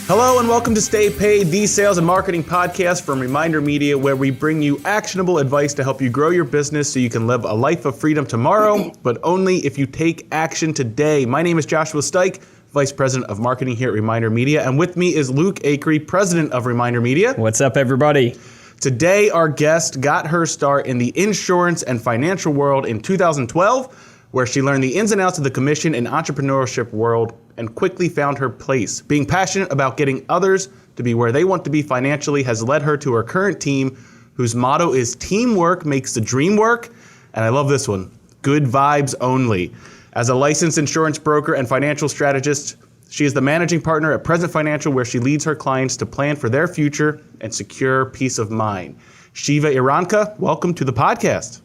Hello and welcome to Stay Paid, the sales and marketing podcast from ReminderMedia, where we bring you actionable advice to help you grow your business so you can live a life of freedom tomorrow, but only if you take action today. My name is Joshua Stike, Vice President of Marketing here at ReminderMedia, and with me is Luke Acree, President of ReminderMedia. What's up, everybody? Today, our guest got her start in the insurance and financial world in 2012, where she learned the ins and outs of the commission and entrepreneurship world and quickly found her place. Being passionate about getting others to be where they want to be financially has led her to her current team, whose motto is teamwork makes the dream work. And I love this one, good vibes only. As a licensed insurance broker and financial strategist, she is the managing partner at Present Financial, where she leads her clients to plan for their future and secure peace of mind. Shiva Irankhah, welcome to the podcast.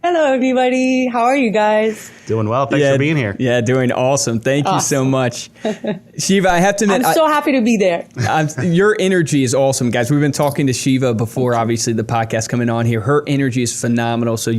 Hello, everybody. How are you guys? Doing well. Thanks for being here. Yeah, doing awesome. Thank you so much. Shiva, I have to admit, I'm so happy to be there. Your energy is awesome, guys. We've been talking to Shiva before, obviously, the podcast coming on here. Her energy is phenomenal. So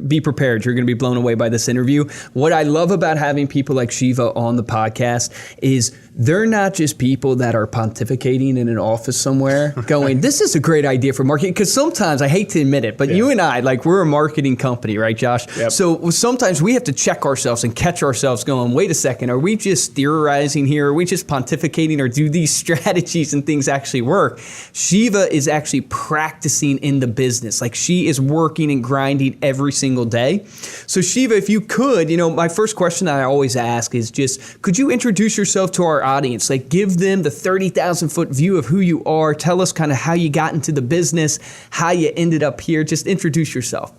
be prepared. You're going to be blown away by this interview. What I love about having people like Shiva on the podcast is they're not just people that are pontificating in an office somewhere going, this is a great idea for marketing. Because sometimes, I hate to admit it, but you and I, we're a marketing company, right, Josh? Yep. So sometimes we have to check ourselves and catch ourselves going, wait a second, are we just theorizing here? Are we just pontificating, or do these strategies and things actually work? Shiva is actually practicing in the business. She is working and grinding every single day. So Shiva, if you could, my first question that I always ask is just, could you introduce yourself to our audience? Give them the 30,000 foot view of who you are. Tell us kind of how you got into the business, how you ended up here. Just introduce yourself.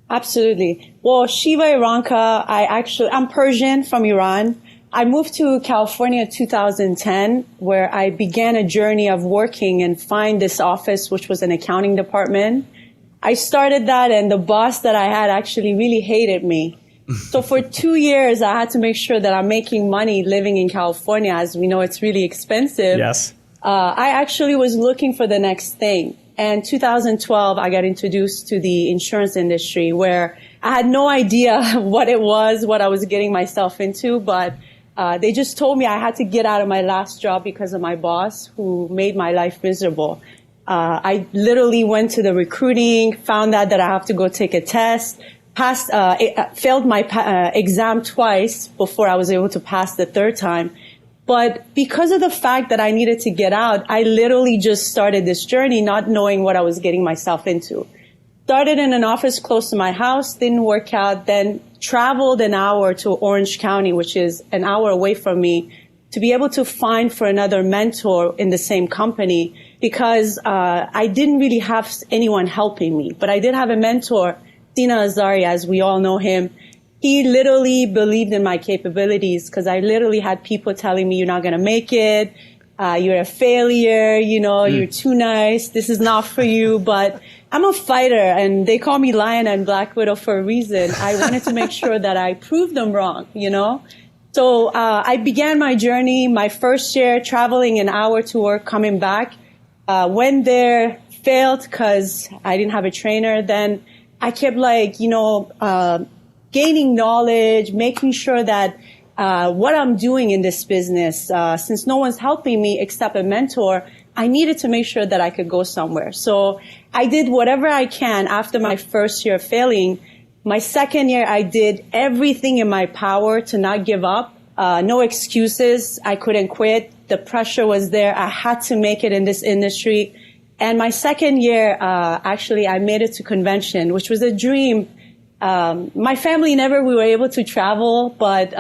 Absolutely. Well, Shiva Irankhah, I'm Persian from Iran. I moved to California in 2010, where I began a journey of working and find this office, which was an accounting department. I started that, and the boss that I had actually really hated me. So for 2 years, I had to make sure that I'm making money living in California. As we know, it's really expensive. Yes. I actually was looking for the next thing. And 2012, I got introduced to the insurance industry, where I had no idea what it was, what I was getting myself into. But they just told me I had to get out of my last job because of my boss, who made my life miserable. I literally went to the recruiting, found out that I have to go take a test, failed my exam twice before I was able to pass the third time. But because of the fact that I needed to get out, I literally just started this journey not knowing what I was getting myself into. Started in an office close to my house, didn't work out, then traveled an hour to Orange County, which is an hour away from me, to be able to find for another mentor in the same company, because I didn't really have anyone helping me. But I did have a mentor, Sina Azari, as we all know him. He literally believed in my capabilities, because I literally had people telling me, you're not going to make it. You're a failure. You're too nice. This is not for you. But I'm a fighter, and they call me Lion and Black Widow for a reason. I wanted to make sure that I proved them wrong, So I began my journey, my first year, traveling an hour to work, coming back. Went there, failed because I didn't have a trainer. Then I kept gaining knowledge, making sure that what I'm doing in this business, since no one's helping me except a mentor, I needed to make sure that I could go somewhere. So I did whatever I can after my first year failing. My second year, I did everything in my power to not give up. No excuses. I couldn't quit. The pressure was there. I had to make it in this industry. And my second year, I made it to convention, which was a dream. My family we were able to travel, but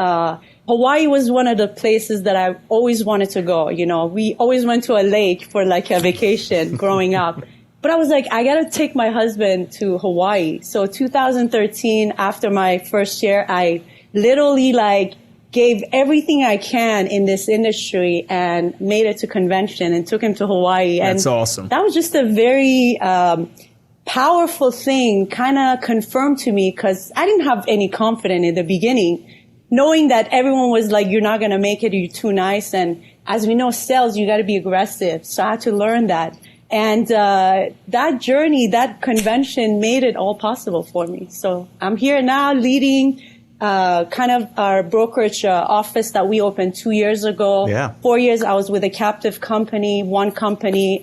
Hawaii was one of the places that I always wanted to go. We always went to a lake for a vacation growing up. But I was like, I got to take my husband to Hawaii. So 2013, after my first year, I literally gave everything I can in this industry and made it to convention and took him to Hawaii. That's awesome. That was just a very powerful thing, kind of confirmed to me, because I didn't have any confidence in the beginning, knowing that everyone was like, you're not going to make it, you're too nice. And as we know, sales, you got to be aggressive. So I had to learn that. And that journey, that convention made it all possible for me. So I'm here now leading kind of our brokerage office that we opened 2 years ago. Yeah. 4 years I was with a captive company, one company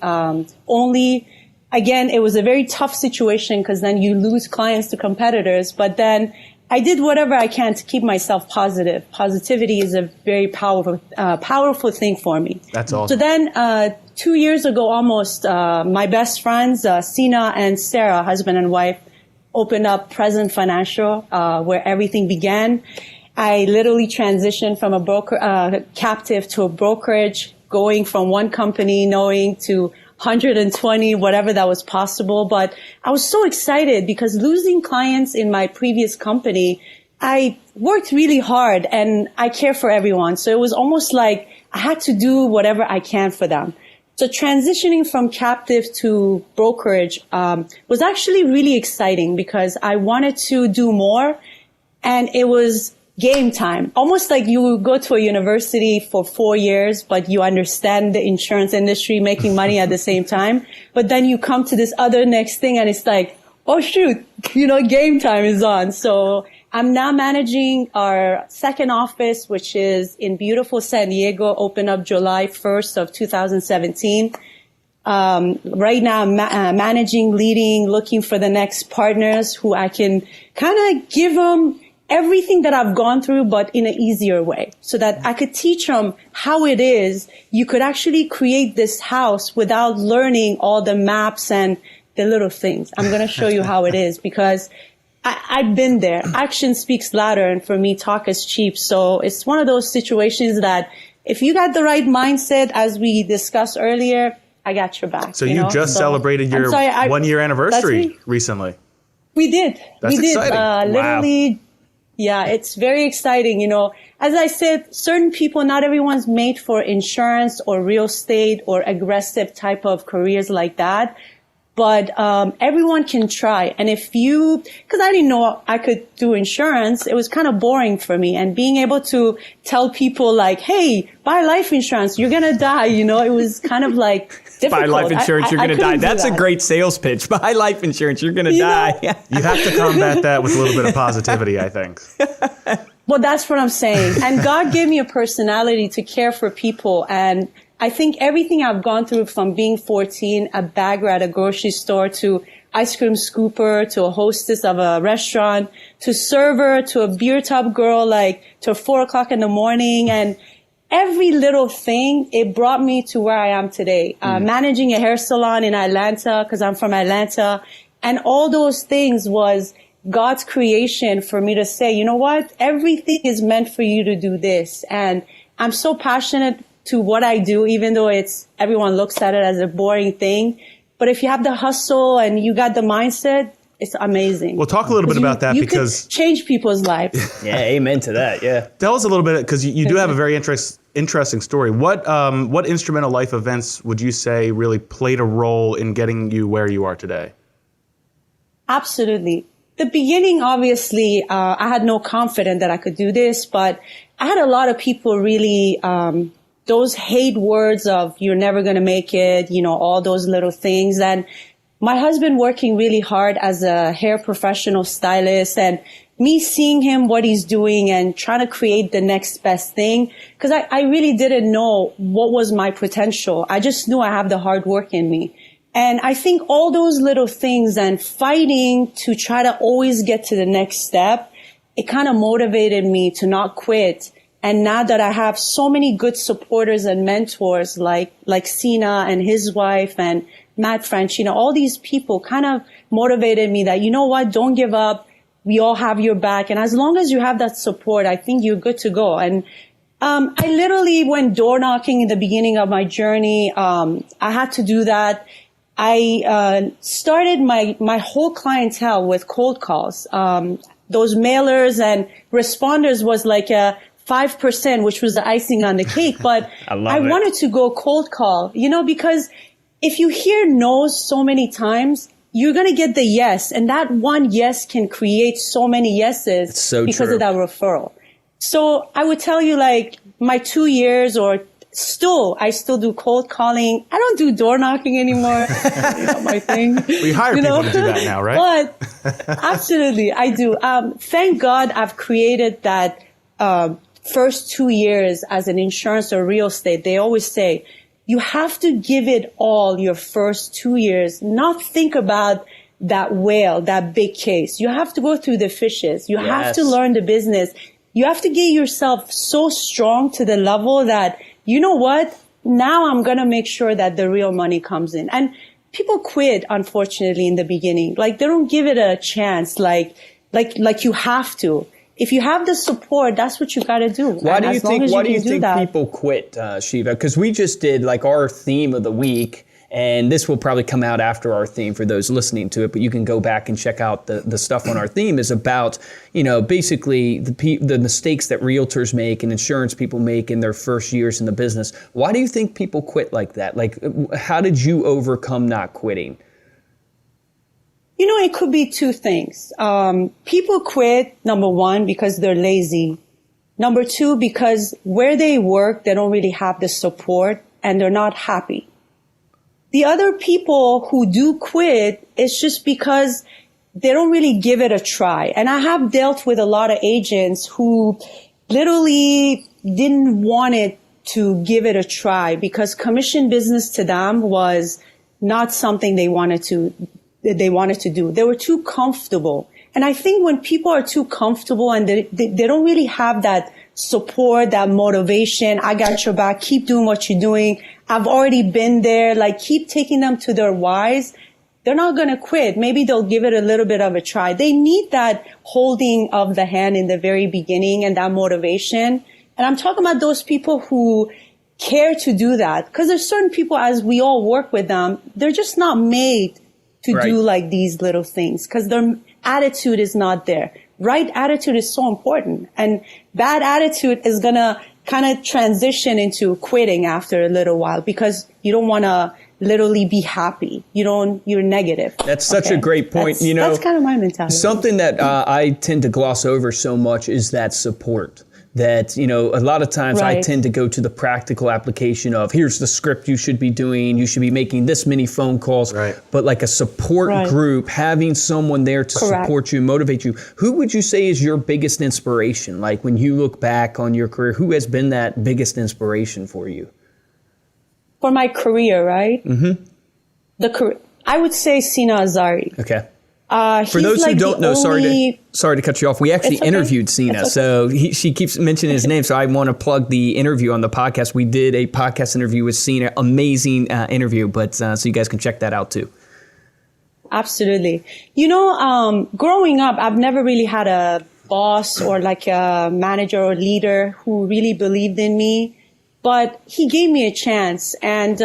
only. Again, it was a very tough situation because then you lose clients to competitors. But then I did whatever I can to keep myself positive. Positivity is a very powerful thing for me. That's awesome. So then 2 years ago almost, my best friends, Sina and Sarah, husband and wife, opened up Present Financial, where everything began. I literally transitioned from a captive to a brokerage, going from one company knowing to 120, whatever that was possible. But I was so excited because losing clients in my previous company, I worked really hard and I care for everyone. So it was almost like I had to do whatever I can for them. So transitioning from captive to brokerage was actually really exciting because I wanted to do more, and it was game time. Almost like you go to a university for 4 years, but you understand the insurance industry, making money at the same time. But then you come to this other next thing and it's like, oh shoot, game time is on. So I'm now managing our second office, which is in beautiful San Diego, opened up July 1st of 2017. Right now I'm managing, leading, looking for the next partners who I can kind of give them everything that I've gone through, but in an easier way, so that I could teach them how it is you could actually create this house without learning all the maps and the little things. I'm going to show you how it is because I've been there. Action speaks louder, and for me, talk is cheap. So it's one of those situations that if you got the right mindset, as we discussed earlier, I got your back. So you just celebrated your 1 year anniversary recently. We did. That's exciting. Literally. Wow. Yeah, it's very exciting. As I said, certain people, not everyone's made for insurance or real estate or aggressive type of careers like that. But everyone can try. And because I didn't know I could do insurance, it was kind of boring for me. And being able to tell people like, hey, buy life insurance, you're going to die, it was kind of like difficult. Buy life insurance, you're going to die. That's a great sales pitch. Buy life insurance, you're going to die. You have to combat that with a little bit of positivity, I think. Well, that's what I'm saying. And God gave me a personality to care for people. And I think everything I've gone through, from being 14, a bagger at a grocery store, to ice cream scooper, to a hostess of a restaurant, to server, to a beer tub girl, to 4 o'clock in the morning. And every little thing, it brought me to where I am today. Managing a hair salon in Atlanta, because I'm from Atlanta. And all those things was God's creation for me to say, you know what? Everything is meant for you to do this. And I'm so passionate to what I do, even though everyone looks at it as a boring thing. But if you have the hustle and you got the mindset, it's amazing. Well, talk a little bit about that, because could change people's lives. Yeah, amen to that. Yeah. Tell us a little bit, because you do have a very interesting story. What instrumental life events would you say really played a role in getting you where you are today? Absolutely. The beginning, obviously, I had no confidence that I could do this, but I had a lot of people really, those hate words of you're never going to make it, all those little things. And my husband working really hard as a hair professional stylist, and me seeing him, what he's doing, and trying to create the next best thing. Because I really didn't know what was my potential. I just knew I have the hard work in me. And I think all those little things and fighting to try to always get to the next step, it kind of motivated me to not quit. And now that I have so many good supporters and mentors like Sina and his wife and Matt French, all these people kind of motivated me that, you know what, don't give up. We all have your back. And as long as you have that support, I think you're good to go. And I literally went door knocking in the beginning of my journey. I had to do that. I started my whole clientele with cold calls. Those mailers and responders was like a 5%, which was the icing on the cake. But I wanted to go cold call, because if you hear no's so many times, you're going to get the yes. And that one yes can create so many yeses because of that referral. So I would tell you, my 2 years or I still do cold calling. I don't do door knocking anymore. Not my thing. We hire people to do that now, right? But absolutely, I do. Thank God I've created that first 2 years as an insurance or real estate. They always say, you have to give it all your first 2 years, not think about that whale, that big case. You have to go through the fishes. You have to learn the business. You have to get yourself so strong to the level that, you know what? Now I'm going to make sure that the real money comes in. And people quit, unfortunately, in the beginning. Like, they don't give it a chance, like you have to. If you have the support, that's what you got to do. Why do you think people quit, Shiva? Because we just did like our theme of the week, and this will probably come out after our theme for those listening to it, but you can go back and check out the stuff on our theme is about, basically the mistakes that realtors make and insurance people make in their first years in the business. Why do you think people quit like that? Like, how did you overcome not quitting? It could be two things. People quit, number one, because they're lazy. Number two, because where they work, they don't really have the support and they're not happy. The other people who do quit, it's just because they don't really give it a try. And I have dealt with a lot of agents who literally didn't want it to give it a try because commission business to them was not something they wanted to do. They were too comfortable. And I think when people are too comfortable and they don't really have that support, that motivation, I got your back, keep doing what you're doing. I've already been there, like keep taking them to their whys. They're not going to quit. Maybe they'll give it a little bit of a try. They need that holding of the hand in the very beginning and that motivation. And I'm talking about those people who care to do that. Because there's certain people, as we all work with them, they're just not made to do like these little things because their attitude is not there. Right attitude is so important. And bad attitude is going to kind of transition into quitting after a little while because you don't want to literally be happy. You're negative. That's such a great point. That's kind of my mentality. Something that I tend to gloss over so much is that support. That, a lot of times I tend to go to the practical application of here's the script you should be doing. You should be making this many phone calls. Right. But like a support group, having someone there to support you, motivate you. Who would you say is your biggest inspiration? Like when you look back on your career, who has been that biggest inspiration for you? For my career, right? Mm-hmm. I would say Sina Azari. Okay. For those who don't know, sorry to cut you off. We actually interviewed Sina, so she keeps mentioning his name. So I want to plug the interview on the podcast. We did a podcast interview with Sina, amazing interview. But so you guys can check that out too. Absolutely. Growing up, I've never really had a boss or like a manager or leader who really believed in me, but he gave me a chance and.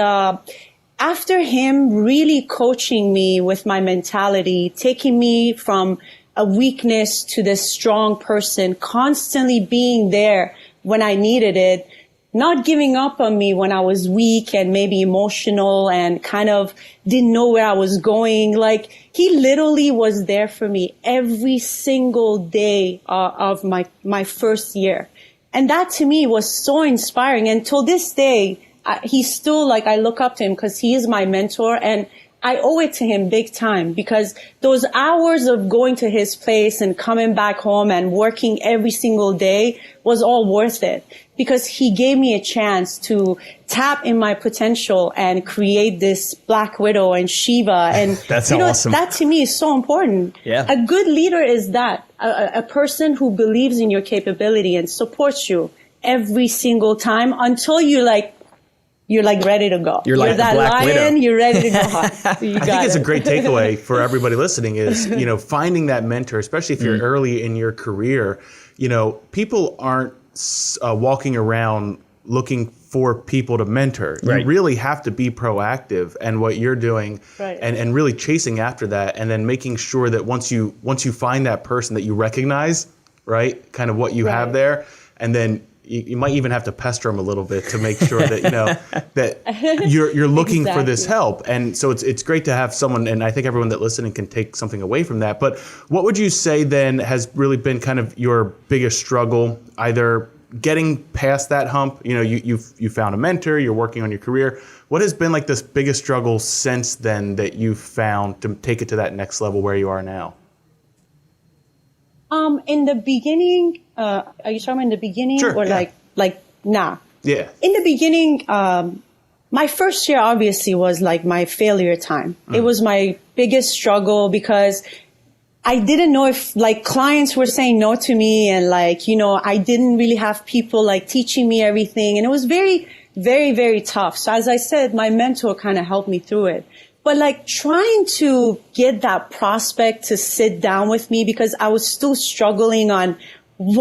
After him really coaching me with my mentality, taking me from a weakness to this strong person, constantly being there when I needed it, not giving up on me when I was weak and maybe emotional and kind of didn't know where I was going. Like he literally was there for me every single day of my first year. And that to me was so inspiring. And till this day, he's still like, I look up to him because he is my mentor and I owe it to him big time because those hours of going to his place and coming back home and working every single day was all worth it because he gave me a chance to tap in my potential and create this Black Widow and Shiva. And that's awesome. That to me is so important. Yeah. A good leader is that, a person who believes in your capability and supports you every single time until you're ready to go. You're like that Black lion. Widow. You're ready to go hot. I think it's a great takeaway for everybody listening is, finding that mentor, especially if you're early in your career. People aren't walking around looking for people to mentor. Right. You really have to be proactive and what you're doing and really chasing after that and then making sure that once you find that person that you recognize, right, kind of what you have there, and then you might even have to pester them a little bit to make sure that that you're looking for this help. And so it's great to have someone, and I think everyone that listening can take something away from that. But what would you say then has really been kind of your biggest struggle, either getting past that hump, you found a mentor, you're working on your career. What has been like this biggest struggle since then that you've found to take it to that next level where you are now? In the beginning, are you talking in the beginning? Sure, or yeah. like now? Yeah. In the beginning, my first year obviously was like my failure time. It was my biggest struggle because I didn't know if like clients were saying no to me, and like, I didn't really have people like teaching me everything. And it was very, very, very tough. So as I said, my mentor kind of helped me through it. But like trying to get that prospect to sit down with me, because I was still struggling on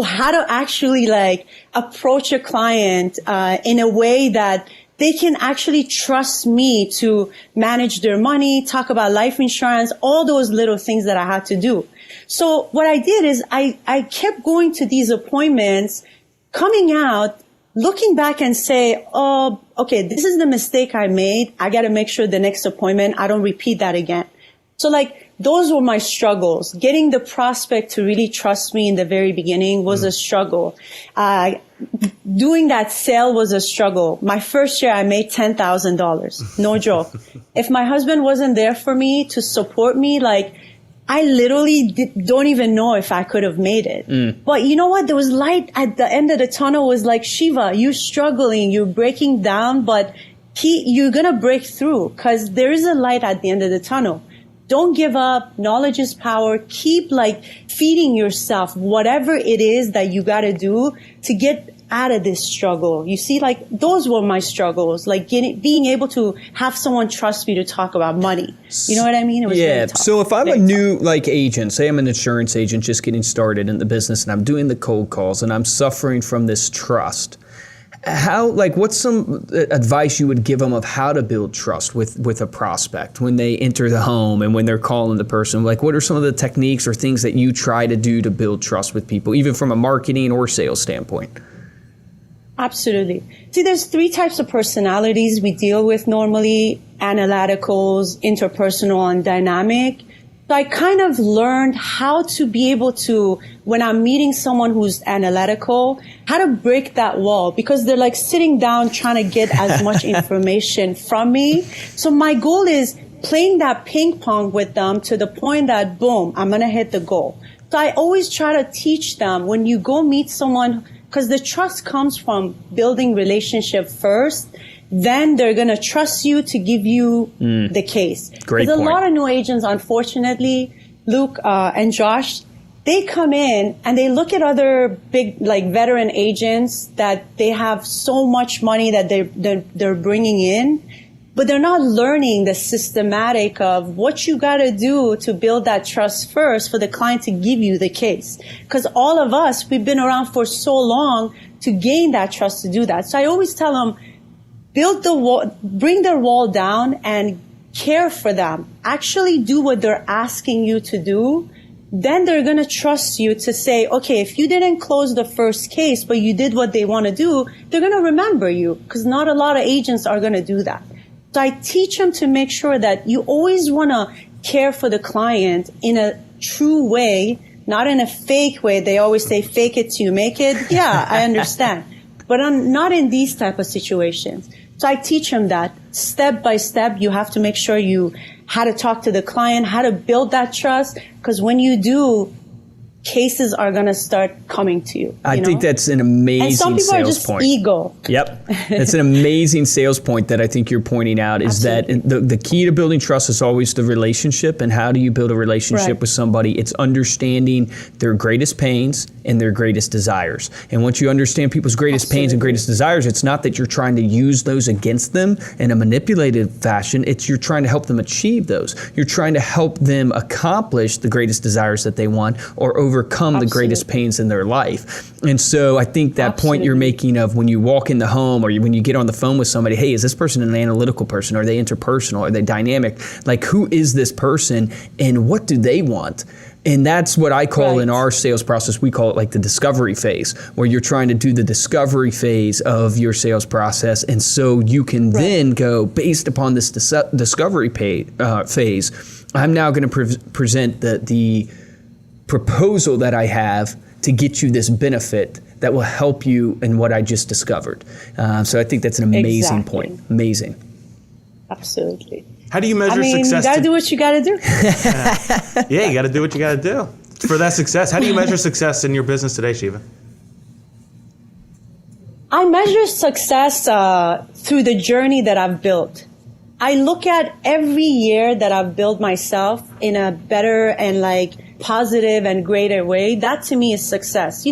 how to actually like approach a client in a way that they can actually trust me to manage their money, talk about life insurance, all those little things that I had to do. So what I did is I kept going to these appointments, coming out, looking back and say, oh, okay, this is the mistake I made. I got to make sure the next appointment, I don't repeat that again. So like, those were my struggles. Getting the prospect to really trust me in the very beginning was a struggle. Doing that sale was a struggle. My first year, I made $10,000. No joke. If my husband wasn't there for me to support me, like, I literally don't even know if I could have made it. But you know what? There was light at the end of the tunnel. Was like, Shiva, you're struggling, you're breaking down, but you're going to break through, because there is a light at the end of the tunnel. Don't give up. Knowledge is power. Keep like feeding yourself whatever it is that you got to do to get out of this struggle. You see, like those were my struggles, like being able to have someone trust me to talk about money. You know what I mean? It was really tough. So if I'm Very a new like agent, say I'm an insurance agent just getting started in the business, and I'm doing the cold calls and I'm suffering from this trust, what's some advice you would give them of how to build trust with a prospect when they enter the home and when they're calling the person? Like, what are some of the techniques or things that you try to do to build trust with people, even from a marketing or sales standpoint? Absolutely. See, there's 3 types of personalities we deal with normally: analyticals, interpersonal, and dynamic. So I kind of learned how to be able to, when I'm meeting someone who's analytical, how to break that wall, because they're like sitting down trying to get as much information from me. So my goal is playing that ping pong with them to the point that, boom, I'm going to hit the goal. So I always try to teach them, when you go meet someone, because the trust comes from building relationship first, then they're going to trust you to give you the case. Great There's point. a lot of new agents, unfortunately, Luke and Josh, they come in and they look at other big, like veteran agents that they have so much money that they're bringing in, but they're not learning the systematic of what you got to do to build that trust first for the client to give you the case. Because all of us, we've been around for so long to gain that trust to do that. So I always tell them, build the wall, bring their wall down and care for them. Actually do what they're asking you to do. Then they're going to trust you to say, okay, if you didn't close the first case, but you did what they want to do, they're going to remember you, because not a lot of agents are going to do that. So I teach them to make sure that you always want to care for the client in a true way, not in a fake way. They always say, fake it till you make it. Yeah, I understand. But I'm not in these type of situations. So I teach them that step by step, you have to make sure how to talk to the client, how to build that trust. Because when you do, cases are going to start coming to you. I think that's an amazing and some people sales are just point. ego. Yep. It's an amazing sales point that I think you're pointing out, is Absolutely. that the key to building trust is always the relationship. And how do you build a relationship Right. with somebody? It's understanding their greatest pains and their greatest desires. And once you understand people's greatest pains and greatest desires, it's not that you're trying to use those against them in a manipulative fashion. It's you're trying to help them achieve those. You're trying to help them accomplish the greatest desires that they want, or overcome the greatest pains in their life. And so I think that point you're making of when you walk in the home or when you get on the phone with somebody, hey, is this person an analytical person? Are they interpersonal? Are they dynamic? Like, who is this person and what do they want? And that's what I call in our sales process, we call it like the discovery phase, where you're trying to do the discovery phase of your sales process. And so you can then go, based upon this discovery phase, I'm now going to present the proposal that I have to get you this benefit that will help you in what I just discovered. So I think that's an amazing point. Amazing. Absolutely. How do you measure success? You got to do what you got to do. Yeah, you got to do what you got to do for that success. How do you measure success in your business today, Shiva? I measure success through the journey that I've built. I look at every year that I've built myself in a better and positive and greater way. That to me is success.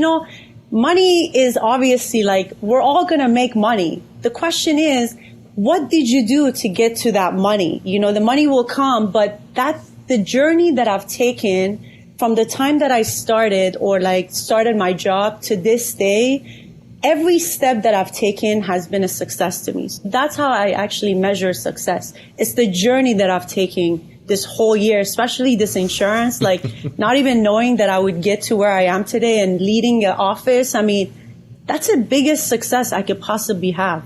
Money is obviously we're all going to make money. The question is, what did you do to get to that money? The money will come, but that's the journey that I've taken from the time that I started or started my job to this day. Every step that I've taken has been a success to me. So that's how I actually measure success. It's the journey that I've taken this whole year, especially this insurance, not even knowing that I would get to where I am today and leading an office. That's the biggest success I could possibly have,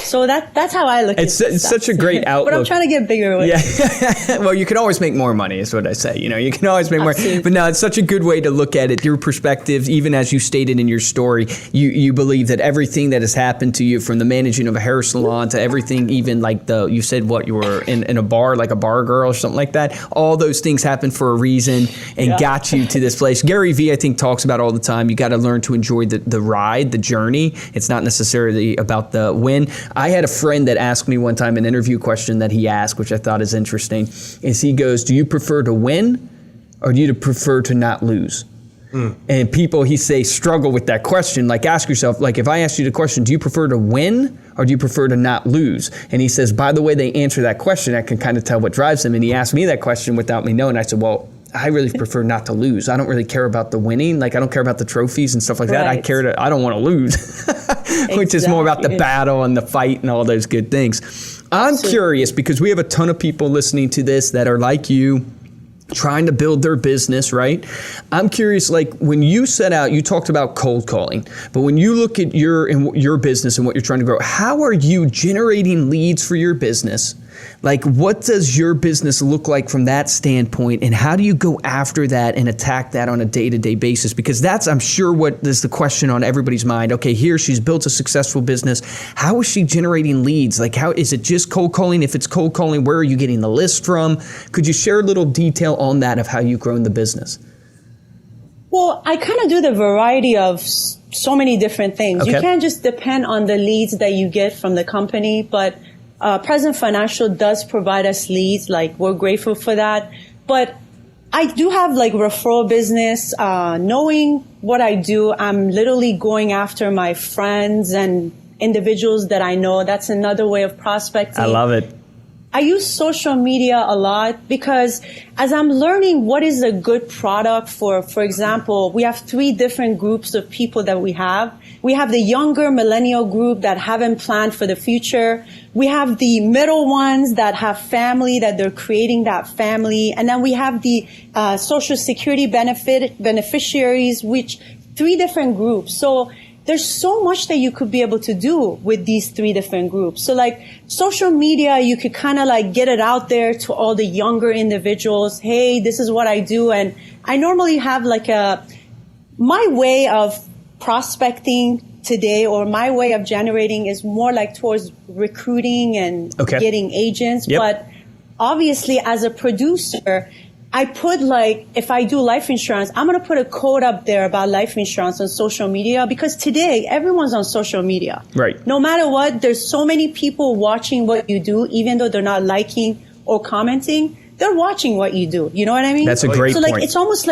So that's how I look at it. It's such a great outlook. But I'm trying to get bigger with it. Yeah. Well, you can always make more money is what I say. You can always make more. But no, it's such a good way to look at it. Your perspective, even as you stated in your story, you believe that everything that has happened to you, from the managing of a hair salon to everything, even you said you were in a bar, like a bar girl or something like that. All those things happened for a reason and got you to this place. Gary Vee, I think, talks about all the time. You got to learn to enjoy the ride, the journey. It's not necessarily about the win. I had a friend that asked me one time an interview question that he asked, which I thought is interesting, is he goes, do you prefer to win or do you prefer to not lose? And people, he say, struggle with that question. Ask yourself, if I asked you the question, do you prefer to win or do you prefer to not lose? And he says, by the way they answer that question, I can kind of tell what drives them. And he asked me that question without me knowing. I said, well, I really prefer not to lose. I don't really care about the winning. I don't care about the trophies and stuff like that. I don't want to lose, which is more about the battle and the fight and all those good things. I'm curious because we have a ton of people listening to this that are like you, trying to build their business, right? I'm curious, when you set out, you talked about cold calling, but when you look at your business and what you're trying to grow, how are you generating leads for your business? What does your business look like from that standpoint, and how do you go after that and attack that on a day-to-day basis? Because that's, I'm sure, what is the question on everybody's mind. Okay, here she's built a successful business. How is she generating leads? How is it just cold calling? If it's cold calling, where are you getting the list from? Could you share a little detail on that of how you've grown the business? Well, I kind of do the variety of so many different things. Okay. You can't just depend on the leads that you get from the company, but Present Financial does provide us leads. We're grateful for that. But I do have referral business. Knowing what I do, I'm literally going after my friends and individuals that I know. That's another way of prospecting. I love it. I use social media a lot because as I'm learning what is a good product for example, we have 3 different groups of people that we have. We have the younger millennial group that haven't planned for the future. We have the middle ones that have family, that they're creating that family. And then we have the Social Security beneficiaries, which 3 different groups. So there's so much that you could be able to do with these 3 different groups. So social media, you could kind of get it out there to all the younger individuals. Hey, this is what I do. And I normally have my way of prospecting today, or my way of generating, is more towards recruiting and getting agents. Yep. But obviously as a producer, I put if I do life insurance, I'm going to put a code up there about life insurance on social media, because today everyone's on social media. Right. No matter what, there's so many people watching what you do, even though they're not liking or commenting, they're watching what you do. You know what I mean? That's a great point. So it's almost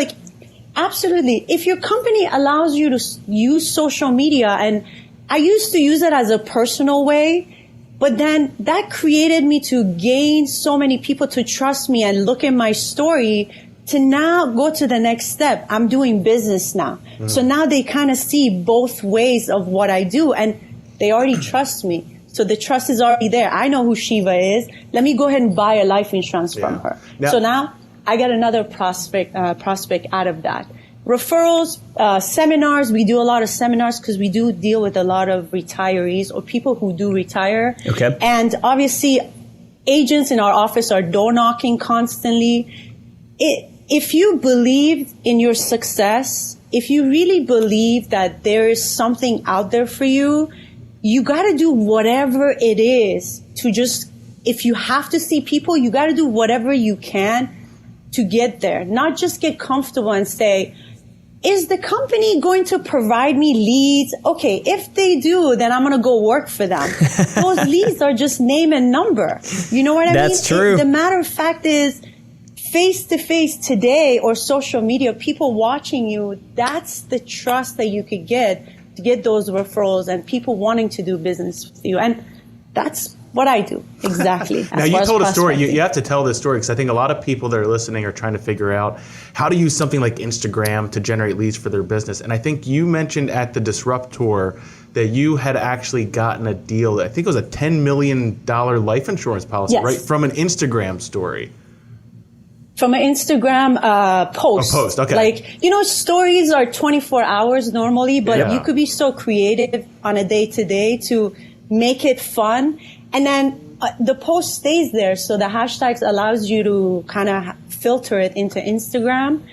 absolutely, if your company allows you to use social media, and I used to use it as a personal way, but then that created me to gain so many people to trust me and look at my story to now go to the next step. I'm doing business now. So now they kind of see both ways of what I do, and they already trust me. So the trust is already there. I know who Shiva is. Let me go ahead and buy a life insurance from her. So now I get another prospect out of that. Referrals, seminars. We do a lot of seminars because we do deal with a lot of retirees or people who do retire. Okay. And obviously, agents in our office are door knocking constantly. If you believe in your success if you really believe that there is something out there for you, you got to do whatever it is to just, if you have to see people, you got to do whatever you can to get there. Not just get comfortable and say, is the company going to provide me leads? Okay, if they do, then I'm going to go work for them. Those leads are just name and number. You know what I mean? That's true. The matter of fact is, face-to-face today or social media, people watching you, that's the trust that you could get to get those referrals and people wanting to do business with you. And that's what I do, exactly. Now, you told a story. You have to tell this story because I think a lot of people that are listening are trying to figure out how to use something like Instagram to generate leads for their business. And I think you mentioned at the Disruptor that you had actually gotten a deal. I think it was a $10 million life insurance policy, yes, right, from an Instagram story. From an Instagram post. A post, okay. Like, you know, stories are 24 hours normally, but you could be so creative on a day-to-day to make it fun. And then the post stays there. So the hashtags allows you to kind of filter it into Instagram.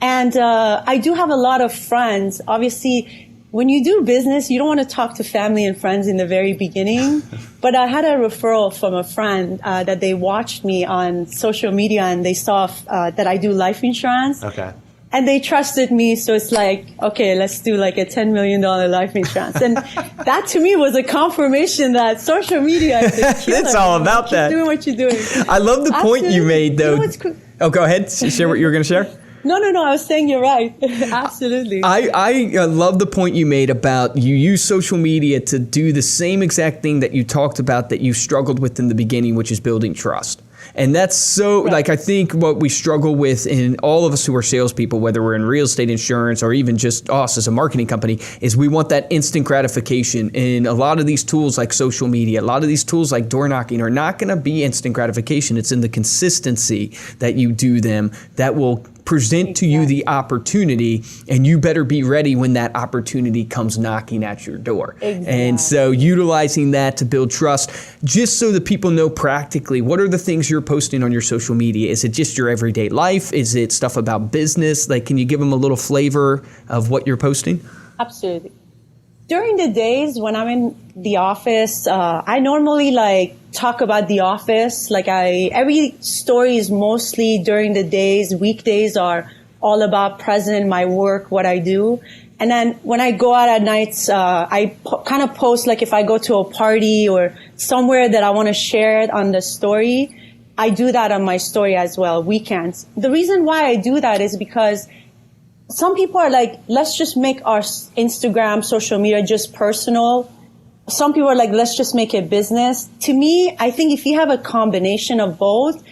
And I do have a lot of friends. Obviously, when you do business, you don't want to talk to family and friends in the very beginning. But I had a referral from a friend that they watched me on social media and they saw that I do life insurance. Okay. And they trusted me. So it's like, okay, let's do like a $10 million life insurance. And that to me was a confirmation that social media is the killer. It's all about Keep that. doing what you're doing. I love the point you made, though. You know Oh, go ahead. Share what you were going to share. No, I was saying you're right. Absolutely. I love the point you made about you use social media to do the same exact thing that you talked about that you struggled with in the beginning, which is building trust. And that's so, right. Like, I think what we struggle with in all of us who are salespeople, whether we're in real estate insurance or even just us as a marketing company, is we want that instant gratification. And a lot of these tools like social media, a lot of these tools like door knocking are not going to be instant gratification. It's in the consistency that you do them that will present to you the opportunity, and you better be ready when that opportunity comes knocking at your door. Exactly. And so utilizing that to build trust, just so that people know practically, what are the things you're posting on your social media? Is it just your everyday life? Is it stuff about business? Like, can you give them a little flavor of what you're posting? Absolutely. During the days when I'm in the office, I normally talk about the office. Every story is mostly during the days. Weekdays are all about present, my work, what I do. And then when I go out at nights, I kind of post, like if I go to a party or somewhere that I want to share it on the story, I do that on my story as well, weekends. The reason why I do that is because some people are like, let's just make our Instagram, social media just personal. Some people are like, let's just make it business. To me, I think if you have a combination of both,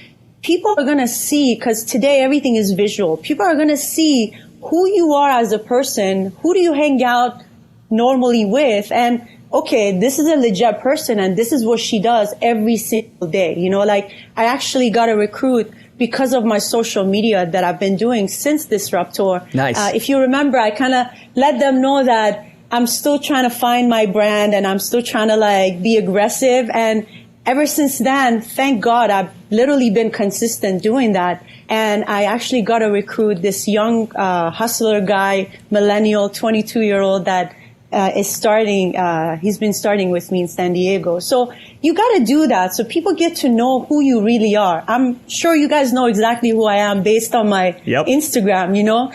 people are going to see, because today everything is visual. People are going to see who you are as a person. Who do you hang out normally with? And okay, this is a legit person and this is what she does every single day. You know, like I actually got a recruit because of my social media that I've been doing since Disruptor. Nice. If you remember, I kind of let them know that I'm still trying to find my brand and I'm still trying to be aggressive. And ever since then, thank God, I've literally been consistent doing that. And I actually got to recruit this young hustler guy, millennial, 22-year-old that is starting. He's been starting with me in San Diego. So you got to do that so people get to know who you really are. I'm sure you guys know exactly who I am based on my Instagram, you know.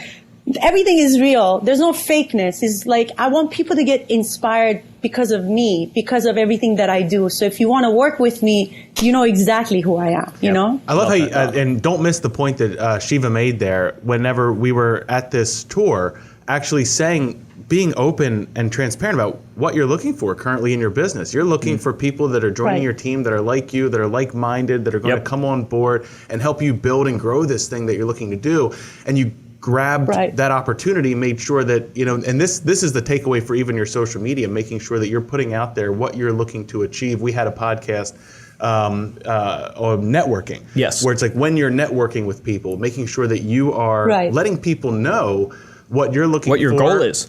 Everything is real. There's no fakeness. It's like I want people to get inspired because of me, because of everything that I do. So if you want to work with me, you know exactly who I am, you know? I love how you, and don't miss the point that Shiva made there whenever we were at this tour, actually saying, being open and transparent about what you're looking for currently in your business. You're looking for people that are joining your team, that are like you, that are like-minded, that are going to come on board and help you build and grow this thing that you're looking to do. And you grabbed that opportunity, made sure that, you know, and this is the takeaway for even your social media, making sure that you're putting out there what you're looking to achieve. We had a podcast on networking, where it's like when you're networking with people, making sure that you are letting people know what you're looking for,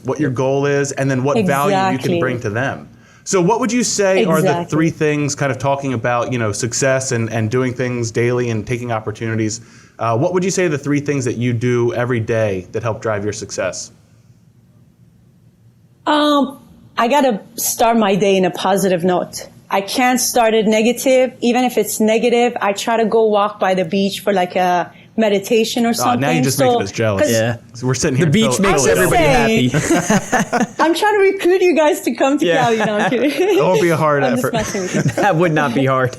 what your goal is, and then what value you can bring to them. So what would you say are the three things, kind of talking about, you know, success and doing things daily and taking opportunities? What would you say are the three things that you do every day that help drive your success? I got to start my day in a positive note. I can't start it negative. Even if it's negative, I try to go walk by the beach for like a meditation or something. Now you're just making us jealous. Yeah. So we're sitting here. The beach makes everybody happy. I'm trying to recruit you guys to come to Cali. No, I'm kidding. It won't be a hard I'm effort. just messing with you. That would not be hard.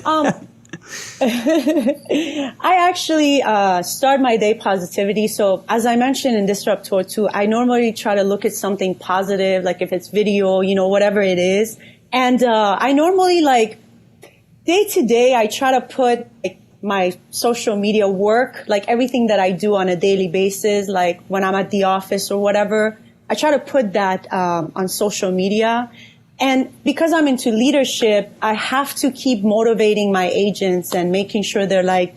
I actually start my day positivity. So as I mentioned in Disruptor 2, I normally try to look at something positive, like if it's video, whatever it is. And I normally day to day, I try to put my social media work, like everything that I do on a daily basis, like when I'm at the office or whatever, I try to put that on social media. And because I'm into leadership, I have to keep motivating my agents and making sure they're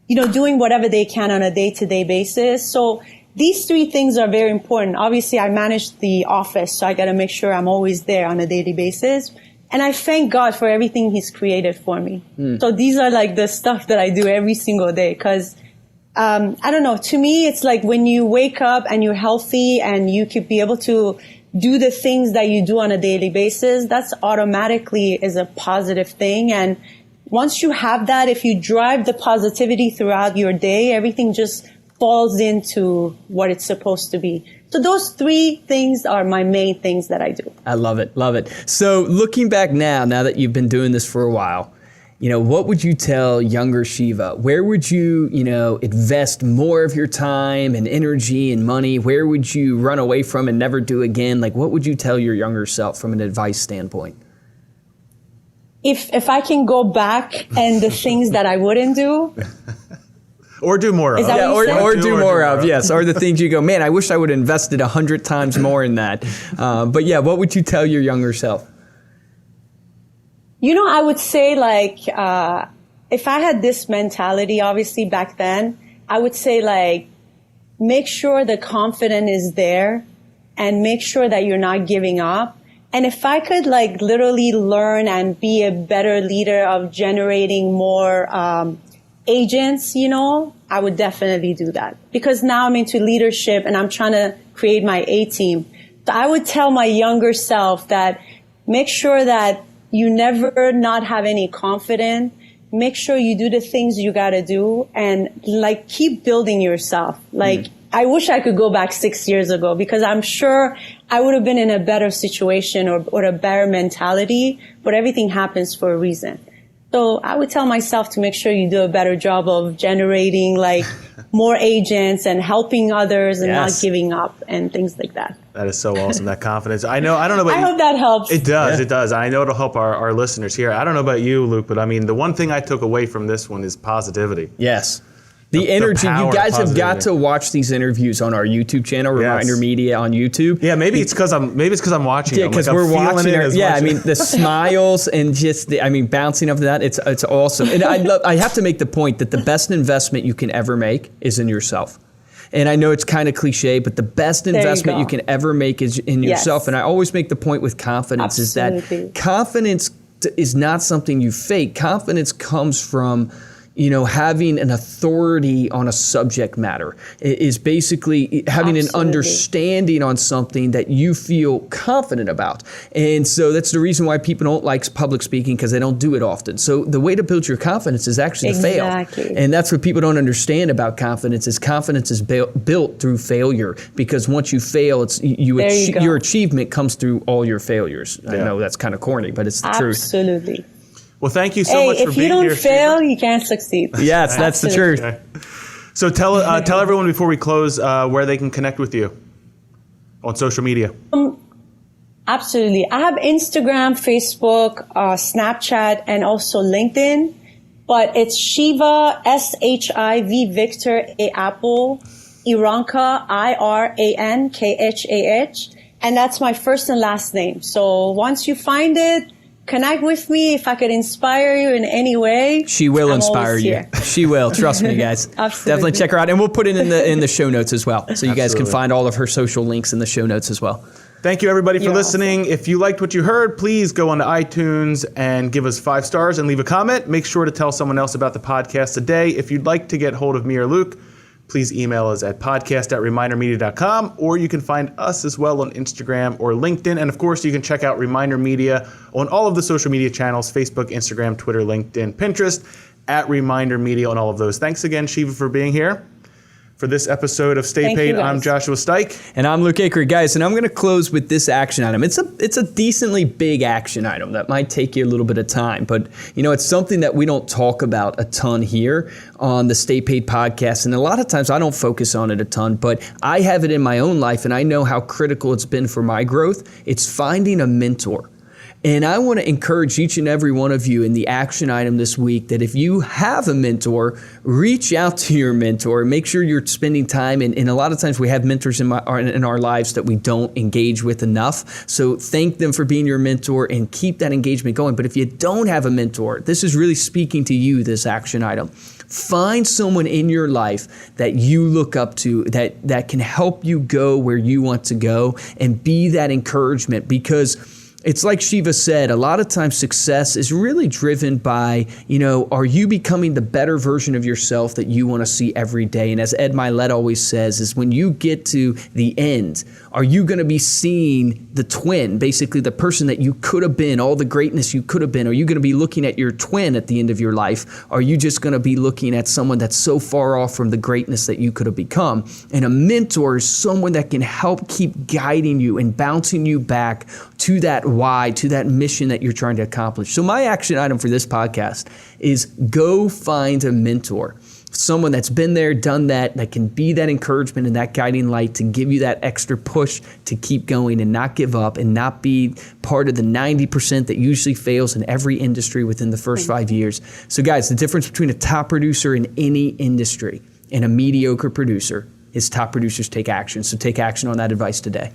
doing whatever they can on a day-to-day basis. So these three things are very important. Obviously, I manage the office, so I got to make sure I'm always there on a daily basis. And I thank God for everything He's created for me. So these are the stuff that I do every single day. Because, I don't know, to me, it's like when you wake up and you're healthy and you could be able to do the things that you do on a daily basis, that's automatically is a positive thing. And once you have that, if you drive the positivity throughout your day, everything just falls into what it's supposed to be. So those three things are my main things that I do. I love it. Love it. So looking back now that you've been doing this for a while, what would you tell younger Shiva? Where would you, invest more of your time and energy and money? Where would you run away from and never do again? What would you tell your younger self from an advice standpoint? If I can go back and the things that I wouldn't do. Or do more of. Yeah, or do more of, yes. Or the things you go, man, I wish I would have invested 100 times more in that. But yeah, what would you tell your younger self? I would say if I had this mentality, obviously back then, I would say make sure the confidence is there and make sure that you're not giving up. And if I could literally learn and be a better leader of generating more, agents, I would definitely do that because now I'm into leadership and I'm trying to create my A team. So I would tell my younger self that make sure that you never not have any confidence. Make sure you do the things you got to do and keep building yourself. I wish I could go back 6 years ago because I'm sure I would have been in a better situation or a better mentality, but everything happens for a reason. So I would tell myself to make sure you do a better job of generating more agents and helping others and not giving up and things like that. That is so awesome, that confidence. I don't know about you. I hope that helps. It does, it does. I know it'll help our listeners here. I don't know about you, Luke, but the one thing I took away from this one is positivity. Yes. The energy. You guys have got to watch these interviews on our YouTube channel, ReminderMedia on YouTube. Yeah, maybe it's because I'm watching. Yeah, because we're watching it. The smiles and just bouncing off that. It's awesome. And I have to make the point that the best investment you can ever make is in yourself. And I know it's kind of cliche, but the best investment you can ever make is in yourself. And I always make the point with confidence is that confidence is not something you fake. Confidence comes from having an authority on a subject matter. It is basically having an understanding on something that you feel confident about. And so that's the reason why people don't like public speaking because they don't do it often. So the way to build your confidence is actually to fail. And that's what people don't understand about confidence is confidence is built through failure because once you fail, your achievement comes through all your failures. Yeah. I know that's kind of corny, but it's the truth. Absolutely. Well, thank you so much for being here. If you don't fail, you can't succeed. Yes, that's the truth. Okay. So tell everyone before we close where they can connect with you on social media. Absolutely. I have Instagram, Facebook, Snapchat, and also LinkedIn. But it's Shiva, SHIV, Victor, A Apple, Irankhah, IRANKHAH. And that's my first and last name. So once you find it, connect with me. If I could inspire you in any way, she will inspire you. She will. Trust me, guys. Absolutely. Definitely check her out, and we'll put it in the show notes as well, so you guys can find all of her social links in the show notes as well. Thank you, everybody, for listening. Awesome. If you liked what you heard, please go on to iTunes and give us 5 stars and leave a comment. Make sure to tell someone else about the podcast today. If you'd like to get hold of me or Luke, please email us at podcast@remindermedia.com, or you can find us as well on Instagram or LinkedIn. And of course, you can check out Reminder Media on all of the social media channels, Facebook, Instagram, Twitter, LinkedIn, Pinterest, at Reminder Media on all of those. Thanks again, Shiva, for being here. For this episode of Stay Paid, I'm Joshua Stike. And I'm Luke Acree. Guys, and I'm going to close with this action item. It's a decently big action item that might take you a little bit of time, but it's something that we don't talk about a ton here on the Stay Paid podcast. And a lot of times I don't focus on it a ton, but I have it in my own life and I know how critical it's been for my growth. It's finding a mentor. And I want to encourage each and every one of you in the action item this week that if you have a mentor, reach out to your mentor and make sure you're spending time. And a lot of times we have mentors in our lives that we don't engage with enough. So thank them for being your mentor and keep that engagement going. But if you don't have a mentor, this is really speaking to you, this action item. Find someone in your life that you look up to, that can help you go where you want to go and be that encouragement, because it's like Shiva said, a lot of times success is really driven by, are you becoming the better version of yourself that you want to see every day? And as Ed Milet always says, is when you get to the end, are you going to be seeing the twin, basically the person that you could have been, all the greatness you could have been? Are you going to be looking at your twin at the end of your life? Are you just going to be looking at someone that's so far off from the greatness that you could have become? And a mentor is someone that can help keep guiding you and bouncing you back to that why, to that mission that you're trying to accomplish. So my action item for this podcast is go find a mentor. Someone that's been there, done that can be that encouragement and that guiding light to give you that extra push to keep going and not give up and not be part of the 90% that usually fails in every industry within the first 5 years. So guys, the difference between a top producer in any industry and a mediocre producer is top producers take action. So take action on that advice today.